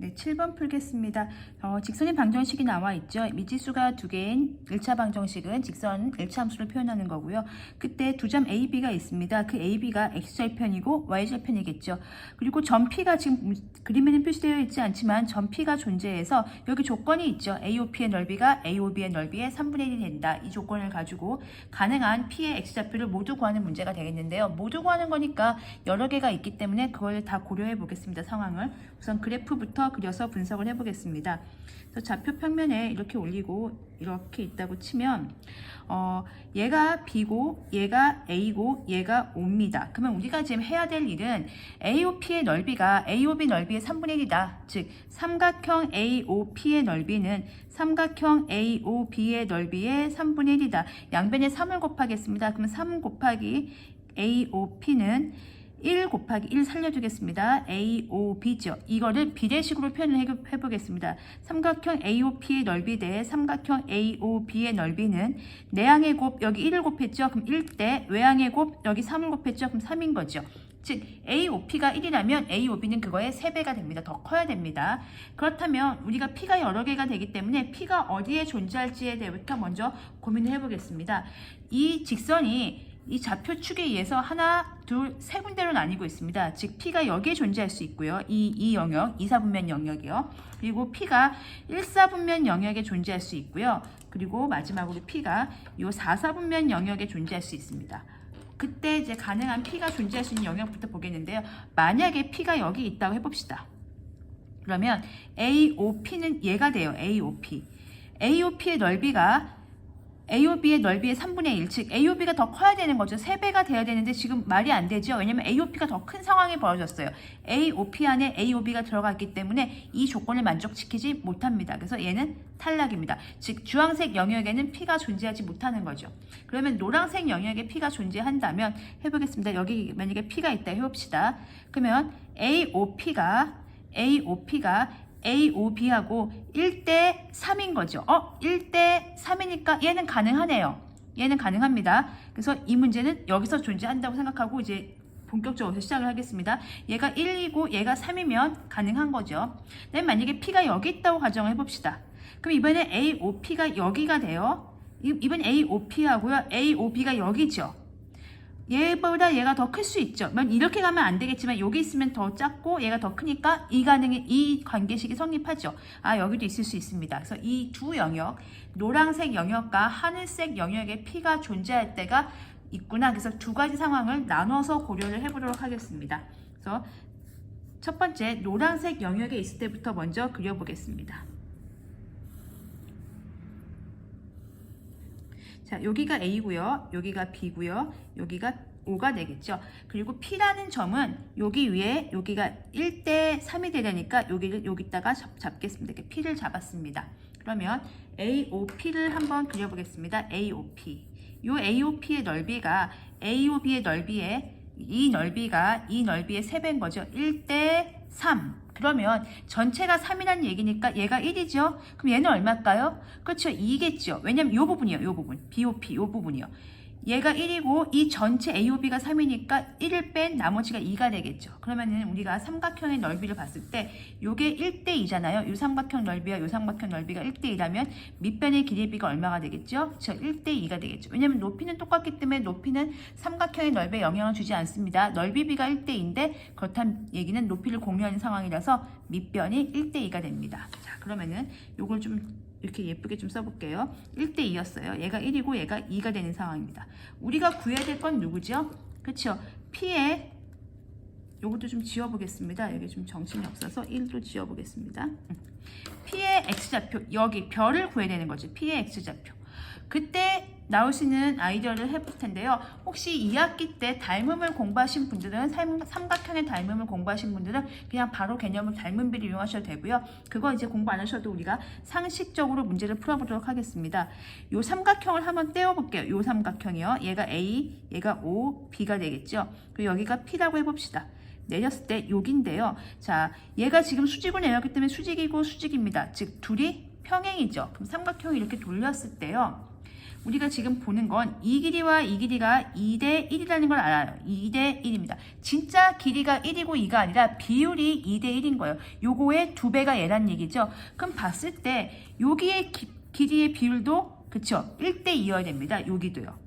네, 7번 풀겠습니다. 직선의 방정식이 나와 있죠. 미지수가 두 개인 1차 방정식은 직선 1차 함수를 표현하는 거고요. 그때 두 점 A, B가 있습니다. 그 A, B가 X절편이고 Y절편이겠죠. 그리고 점 P가 지금 그림에는 표시되어 있지 않지만 점 P가 존재해서 여기 조건이 있죠. AOP의 넓이가 AOB의 넓이의 3분의 1이 된다. 이 조건을 가지고 가능한 P의 X좌표를 모두 구하는 문제가 되겠는데요. 모두 구하는 거니까 여러 개가 있기 때문에 그걸 다 고려해 보겠습니다. 상황을. 우선 그래프부터 그려서 분석을 해보겠습니다. 그래서 좌표 평면에 이렇게 올리고 이렇게 있다고 치면 얘가 B고 얘가 A고 얘가 O입니다. 그러면 우리가 지금 해야 될 일은 AOP의 넓이가 AOB 넓이의 3분의 1이다. 즉 삼각형 AOP의 넓이는 삼각형 AOB의 넓이의 3분의 1이다. 양변에 3을 곱하겠습니다. 그러면 3 곱하기 AOP는 1 곱하기 1 살려두겠습니다. AOB죠. 이거를 비례식으로 표현을 해보겠습니다. 삼각형 AOP의 넓이 대 삼각형 AOB의 넓이는 내항의 곱 여기 1을 곱했죠. 그럼 1대 외항의 곱 여기 3을 곱했죠. 그럼 3인 거죠. 즉 AOP가 1이라면 AOB는 그거의 3배가 됩니다. 더 커야 됩니다. 그렇다면 우리가 P가 여러 개가 되기 때문에 P가 어디에 존재할지에 대해부터 먼저 고민을 해보겠습니다. 이 직선이 이 좌표축에 의해서 하나, 둘, 세 군데로 나뉘고 있습니다. 즉 P가 여기에 존재할 수 있고요. 이 영역, 2사분면 영역이요. 그리고 P가 1사분면 영역에 존재할 수 있고요. 그리고 마지막으로 P가 이 4사분면 영역에 존재할 수 있습니다. 그때 이제 가능한 P가 존재할 수 있는 영역부터 보겠는데요. 만약에 P가 여기 있다고 해봅시다. 그러면 AOP는 얘가 돼요. AOP. AOP의 넓이가 AOB의 넓이의 3분의 1, 즉 AOB가 더 커야 되는 거죠. 3배가 돼야 되는데 지금 말이 안 되죠. 왜냐면 AOP가 더 큰 상황이 벌어졌어요. AOP 안에 AOB가 들어갔기 때문에 이 조건을 만족시키지 못합니다. 그래서 얘는 탈락입니다. 즉 주황색 영역에는 P가 존재하지 못하는 거죠. 그러면 노란색 영역에 P가 존재한다면 해보겠습니다. 여기 만약에 P가 있다 해봅시다. 그러면 AOP가 AOB하고 1대 3인 거죠. 1대 3이니까 얘는 가능하네요. 얘는 가능합니다. 그래서 이 문제는 여기서 존재한다고 생각하고 이제 본격적으로 시작을 하겠습니다. 얘가 1이고 얘가 3이면 가능한 거죠. 그다음에 만약에 P가 여기 있다고 가정을 해봅시다. 그럼 이번에 AOP가 여기가 돼요. 이번 AOP하고요. AOB가 여기죠. 얘보다 얘가 더 클 수 있죠. 이렇게 가면 안 되겠지만 여기 있으면 더 작고 얘가 더 크니까 이 관계식이 성립하죠. 여기도 있을 수 있습니다. 그래서 이 두 영역, 노란색 영역과 하늘색 영역에 P가 존재할 때가 있구나. 그래서 두 가지 상황을 나눠서 고려를 해보도록 하겠습니다. 그래서 첫 번째 노란색 영역에 있을 때부터 먼저 그려보겠습니다. 자, 여기가 A고요. 여기가 B고요. 여기가 O가 되겠죠. 그리고 P라는 점은 여기 위에 여기가 1대 3이 되려니까 여기다가 잡겠습니다. 이렇게 P를 잡았습니다. 그러면 AOP를 한번 그려보겠습니다. AOP. 이 AOP의 넓이가 AOB의 넓이의 이 넓이의 3배인 거죠. 1대 3. 그러면 전체가 3이라는 얘기니까 얘가 1이죠. 그럼 얘는 얼마일까요? 그렇죠. 2겠죠. 왜냐면 이 부분이요. 이 부분. BOP 이 부분이요. 얘가 1이고 이 전체 AOB가 3이니까 1을 뺀 나머지가 2가 되겠죠. 그러면은 우리가 삼각형의 넓이를 봤을 때 요게 1대 2잖아요. 이 삼각형 넓이와 이 삼각형 넓이가 1대 2라면 밑변의 길이비가 얼마가 되겠죠? 저 1대 2가 되겠죠. 왜냐면 높이는 똑같기 때문에 높이는 삼각형의 넓이에 영향을 주지 않습니다. 넓이비가 1대 2인데 그렇다는 얘기는 높이를 공유하는 상황이라서 밑변이 1대 2가 됩니다. 자, 그러면은 요걸 좀 이렇게 예쁘게 좀 써볼게요. 1대 2였어요. 얘가 1이고 얘가 2가 되는 상황입니다. 우리가 구해야 될 건 누구죠? 그렇죠? P의 요것도 좀 지워보겠습니다. 여기 좀 정신이 없어서 1도 지워보겠습니다. P의 X좌표, 여기 별을 구해야 되는 거죠. P의 X좌표. 그때 나올 수 있는 아이디어를 해볼 텐데요. 혹시 2학기 때 닮음을 공부하신 분들은 삼각형의 닮음을 공부하신 분들은 그냥 바로 개념을 닮음비를 이용하셔도 되고요. 그거 이제 공부 안 하셔도 우리가 상식적으로 문제를 풀어보도록 하겠습니다. 요 삼각형을 한번 떼어볼게요. 요 삼각형이요. 얘가 A, 얘가 O, B가 되겠죠. 그리고 여기가 P라고 해봅시다. 내렸을 때 여기인데요. 자, 얘가 지금 수직으로 내렸기 때문에 수직이고 수직입니다. 즉 둘이 평행이죠. 그럼 삼각형이 이렇게 돌렸을 때요. 우리가 지금 보는 건 이 길이와 이 길이가 2대 1이라는 걸 알아요. 2대 1입니다. 진짜 길이가 1이고 2가 아니라 비율이 2대 1인 거예요. 요거의 2배가 얘란 얘기죠. 그럼 봤을 때 여기의 길이의 비율도 그쵸? 1대 2여야 됩니다. 여기도요.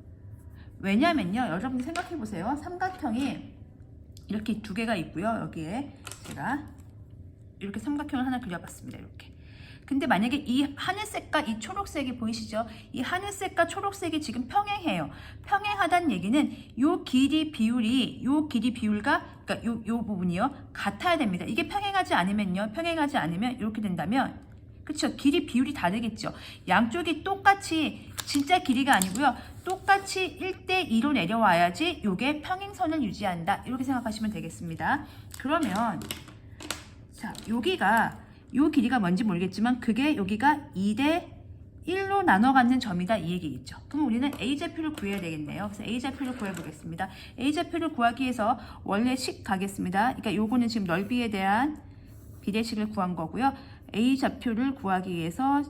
왜냐면요. 여러분들 생각해 보세요. 삼각형이 이렇게 두 개가 있고요. 여기에 제가 이렇게 삼각형을 하나 그려봤습니다. 이렇게. 근데 만약에 이 하늘색과 이 초록색이 보이시죠? 이 하늘색과 초록색이 지금 평행해요. 평행하다는 얘기는 요 길이 비율과 그러니까 요 부분이요. 같아야 됩니다. 이게 평행하지 않으면요. 평행하지 않으면 이렇게 된다면 그쵸? 길이 비율이 다르겠죠. 양쪽이 똑같이 진짜 길이가 아니고요. 똑같이 1대 2로 내려와야지 요게 평행선을 유지한다. 이렇게 생각하시면 되겠습니다. 그러면 자, 여기가 요 길이가 뭔지 모르겠지만 그게 여기가 2대 1로 나눠 갖는 점이다 이 얘기겠죠. 그럼 우리는 A좌표를 구해야 되겠네요. 그래서 A좌표를 구해 보겠습니다. A좌표를 구하기 위해서 원래 식 가겠습니다. 그러니까 요거는 지금 넓이에 대한 비례식을 구한 거고요. A좌표를 구하기 위해서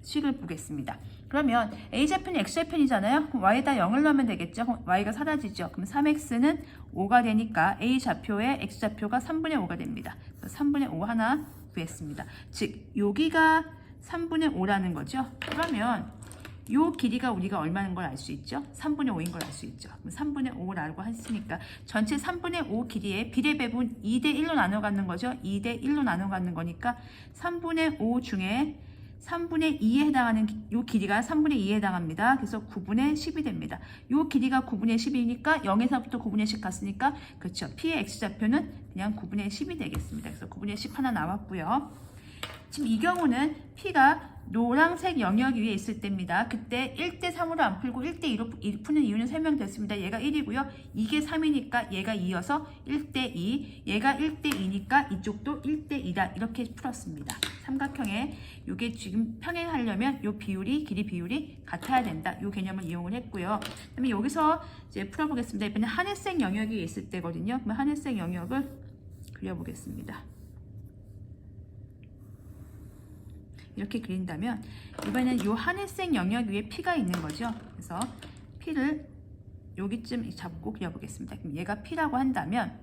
식을 보겠습니다. 그러면 A좌표는 X좌표이잖아요. 그럼 Y에다 0을 넣으면 되겠죠. 그럼 Y가 사라지죠. 그럼 3X는 5가 되니까 A좌표의 X좌표가 3분의 5가 됩니다. 3분의 5 하나 구했습니다. 즉 여기가 3분의 5라는 거죠. 그러면 요 길이가 우리가 얼마인 걸 알 수 있죠? 3분의 5인 걸 알 수 있죠. 그럼 3분의 5라고 했으니까 전체 3분의 5 길이의 비례 배분 2대 1로 나눠 갖는 거죠. 2대 1로 나눠 갖는 거니까 3분의 5 중에 3분의 2에 해당하는 요 길이가 3분의 2에 해당합니다. 그래서 9분의 10이 됩니다. 요 길이가 9분의 10이니까 0에서부터 9분의 10 갔으니까 그렇죠. P의 X좌표는 그냥 9분의 10이 되겠습니다. 그래서 9분의 10 하나 나왔고요. 지금 이 경우는 P가 노란색 영역 위에 있을 때입니다. 그때 1대 3으로 안 풀고 1대 2로 푸는 이유는 설명됐습니다. 얘가 1이고요. 이게 3이니까 얘가 2여서 1대 2. 얘가 1대 2니까 이쪽도 1대 2다. 이렇게 풀었습니다. 삼각형에 이게 지금 평행하려면 요 비율이 길이 비율이 같아야 된다. 요 개념을 이용을 했고요. 그다음에 여기서 이제 풀어보겠습니다. 이번에 하늘색 영역이 있을 때거든요. 그럼 하늘색 영역을 그려보겠습니다. 이렇게 그린다면 이번에는 이 하늘색 영역 위에 P가 있는 거죠. 그래서 P를 여기쯤 잡고 그려보겠습니다. 그럼 얘가 P라고 한다면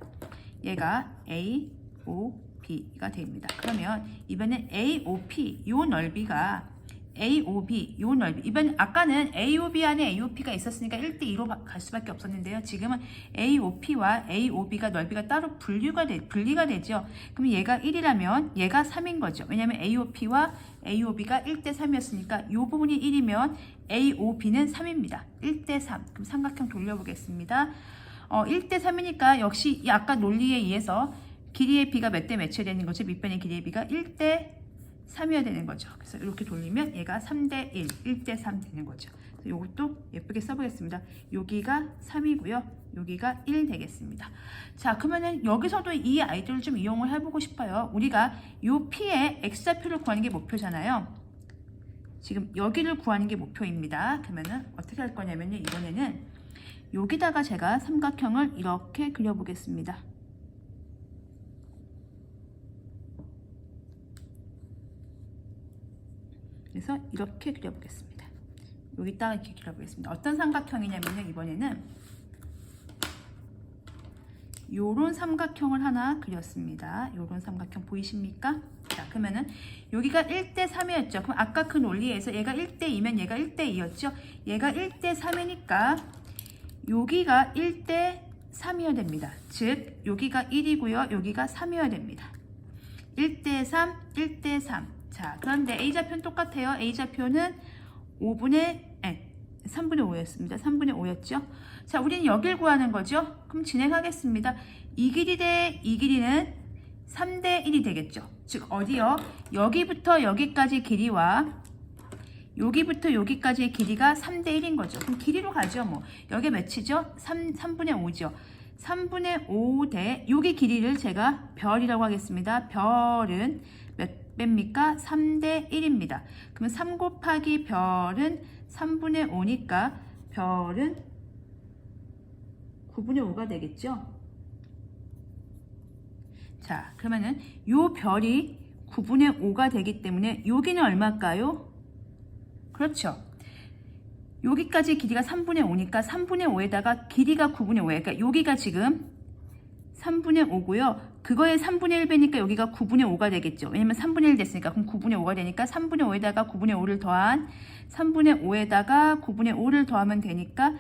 얘가 A, O, B가 됩니다. 그러면 이번엔 AOP 요 넓이가 AOB 요 넓이 이번 아까는 AOB 안에 AOP가 있었으니까 1대 2로 갈 수밖에 없었는데요. 지금은 AOP와 AOB가 넓이가 따로 분리가 되죠. 그럼 얘가 1이라면 얘가 3인 거죠. 왜냐하면 AOP와 AOB가 1대 3이었으니까 이 부분이 1이면 AOB는 3입니다. 1대 3. 그럼 삼각형 돌려보겠습니다. 1대 3이니까 역시 이 아까 논리에 의해서 길이의 B가 몇 대 몇이 되는 거죠. 밑변의 길이의 B가 1대 3이어야 되는 거죠. 그래서 이렇게 돌리면 얘가 3대 1, 1대 3 되는 거죠. 이것도 예쁘게 써보겠습니다. 여기가 3이고요. 여기가 1 되겠습니다. 자, 그러면은 여기서도 이 아이들을 좀 이용을 해보고 싶어요. 우리가 요 P의 X좌표를 구하는 게 목표잖아요. 지금 여기를 구하는 게 목표입니다. 그러면은 어떻게 할 거냐면요. 이번에는 여기다가 제가 삼각형을 이렇게 그려보겠습니다. 그래서 이렇게 그려보겠습니다. 여기다가 이렇게 그려보겠습니다. 어떤 삼각형이냐면요. 이번에는 요런 삼각형을 하나 그렸습니다. 요런 삼각형 보이십니까? 자, 그러면은 여기가 1대 3이었죠. 그럼 아까 그 논리에서 얘가 1대 2면 얘가 1대 2였죠. 얘가 1대 3이니까 여기가 1대 3이어야 됩니다. 즉 여기가 1이고요. 여기가 3이어야 됩니다. 1대 3, 1대 3. 자, 그런데 A좌표는 똑같아요. A좌표는 3분의 5였습니다. 3분의 5였죠. 자, 우리는 여길 구하는 거죠. 그럼 진행하겠습니다. 이 길이 대 이 길이는 3대 1이 되겠죠. 즉, 어디요? 여기부터 여기까지 길이와 여기부터 여기까지의 길이가 3대 1인 거죠. 그럼 길이로 가죠. 뭐 여기 몇이죠? 3분의 5죠. 3분의 5 대 여기 길이를 제가 별이라고 하겠습니다. 별은 몇 배입니까? 3대 1입니다. 그러면 3 곱하기 별은 3분의 5니까 별은 9분의 5가 되겠죠. 자, 그러면은 요 별이 9분의 5가 되기 때문에 여기는 얼마일까요? 그렇죠. 여기까지 길이가 3분의 5니까 3분의 5에다가 길이가 9분의 5예요. 그러니까 여기가 지금 3분의 5고요. 그거의 3분의 1 배니까 여기가 9분의 5가 되겠죠. 왜냐면 3분의 1 됐으니까. 그럼 9분의 5가 되니까 3분의 5에다가 9분의 5를 더한 3분의 5에다가 9분의 5를 더하면 되니까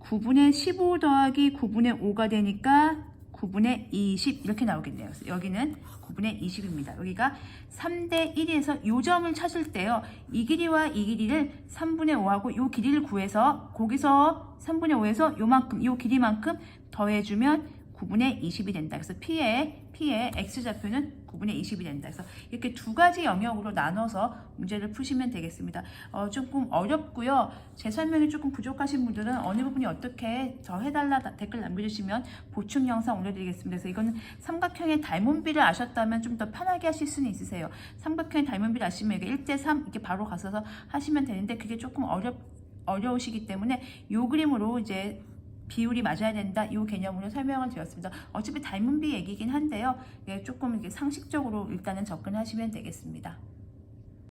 9분의 15 더하기 9분의 5가 되니까 9분의 20 이렇게 나오겠네요. 그래서 여기는 9분의 20입니다. 여기가 3대 1에서 요 점을 찾을 때요. 이 길이와 이 길이를 3분의 5하고 요 길이를 구해서 거기서 3분의 5에서 요만큼 요 길이만큼 더해주면 9분의 20이 된다. 그래서 P의 X좌표는 9분의 20이 된다. 그래서 이렇게 두 가지 영역으로 나눠서 문제를 푸시면 되겠습니다. 조금 어렵고요. 제 설명이 조금 부족하신 분들은 어느 부분이 어떻게 더 해달라 댓글 남겨주시면 보충 영상 올려드리겠습니다. 그래서 이거는 삼각형의 닮은비를 아셨다면 좀 더 편하게 하실 수는 있으세요. 삼각형의 닮은비를 아시면 이게 1대3 이렇게 바로 가서 하시면 되는데 그게 조금 어려우시기 때문에 이 그림으로 이제 비율이 맞아야 된다. 이 개념으로 설명을 드렸습니다. 어차피 닮은비 얘기긴 한데요. 조금 이렇게 상식적으로 일단은 접근하시면 되겠습니다.